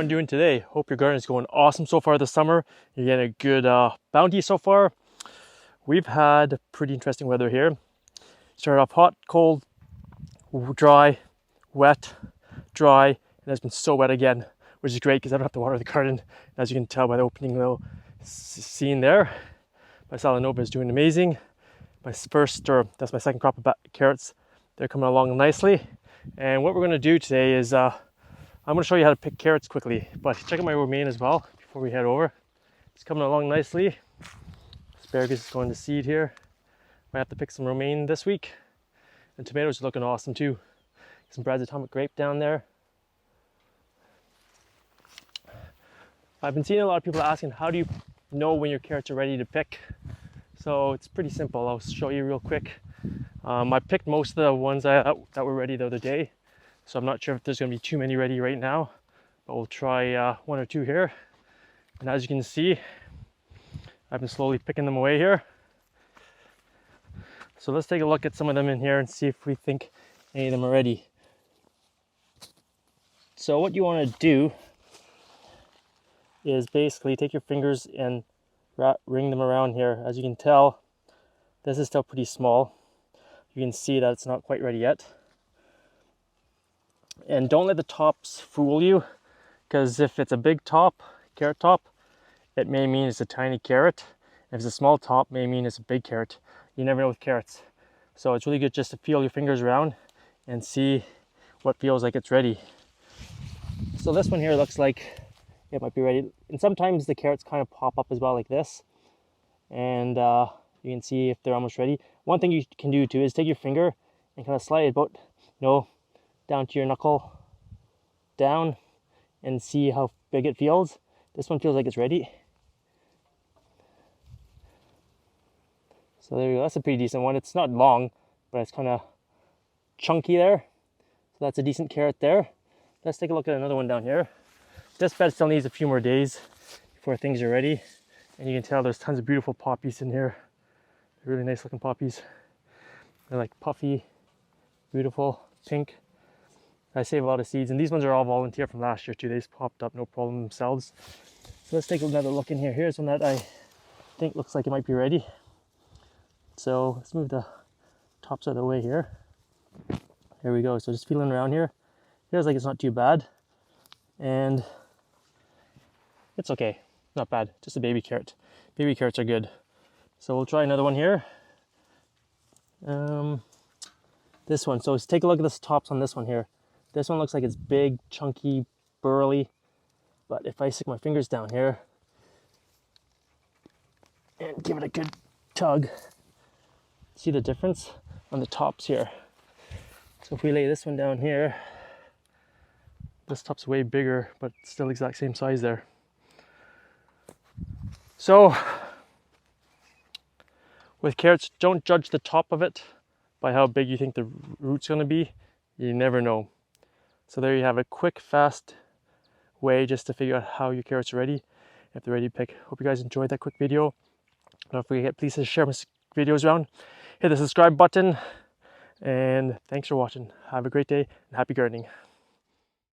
everyone doing today? Hope your garden is going awesome so far this summer. You're getting a good bounty so far. We've had pretty interesting weather here. Started off hot, cold, dry, wet, dry, and it's been so wet again, which is great because I don't have to water the garden. As you can tell by the opening little scene there, my Salanova is doing amazing. That's my second crop of carrots. They're coming along nicely. And what we're going to do today is I'm going to show you how to pick carrots quickly, but check out my romaine as well before we head over. It's coming along nicely. Asparagus is going to seed here. Might have to pick some romaine this week. And tomatoes are looking awesome too. Some Brad's Atomic Grape down there. I've been seeing a lot of people asking, how do you know when your carrots are ready to pick? So it's pretty simple. I'll show you real quick. I picked most of the ones that were ready the other day. So I'm not sure if there's going to be too many ready right now, but we'll try one or two here. And as you can see, I've been slowly picking them away here. So let's take a look at some of them in here and see if we think any of them are ready. So what you want to do is basically take your fingers and ring them around here. As you can tell, this is still pretty small. You can see that it's not quite ready yet. And don't let the tops fool you, because if it's a big top, carrot top, it may mean it's a tiny carrot. If it's a small top, it may mean it's a big carrot. You never know with carrots. So it's really good just to feel your fingers around and see what feels like it's ready. So this one here looks like it might be ready. And sometimes the carrots kind of pop up as well like this. And you can see if they're almost ready. One thing you can do too is take your finger and kind of slide it about, down to your knuckle, down, and see how big it feels. This one feels like it's ready. So there you go, that's a pretty decent one. It's not long, but it's kind of chunky there. So that's a decent carrot there. Let's take a look at another one down here. This bed still needs a few more days before things are ready. And you can tell there's tons of beautiful poppies in here. Really nice looking poppies. They're like puffy, beautiful, pink. I save a lot of seeds, and these ones are all volunteer from last year too. They just popped up no problem themselves. So let's take another look in here. Here's one that I think looks like it might be ready. So let's move the tops out of the way here. Here we go. So just feeling around here. Feels like it's not too bad. And it's okay. Not bad. Just a baby carrot. Baby carrots are good. So we'll try another one here. This one. So let's take a look at the tops on this one here. This one looks like it's big, chunky, burly. But if I stick my fingers down here and give it a good tug, see the difference on the tops here. So if we lay this one down here, this top's way bigger, but still exact same size there. So with carrots, don't judge the top of it by how big you think the root's going to be. You never know. So there you have a quick, fast way just to figure out how your carrots are ready, if they're ready to pick. Hope you guys enjoyed that quick video. Don't forget, please share my videos around. Hit the subscribe button. And thanks for watching. Have a great day and happy gardening.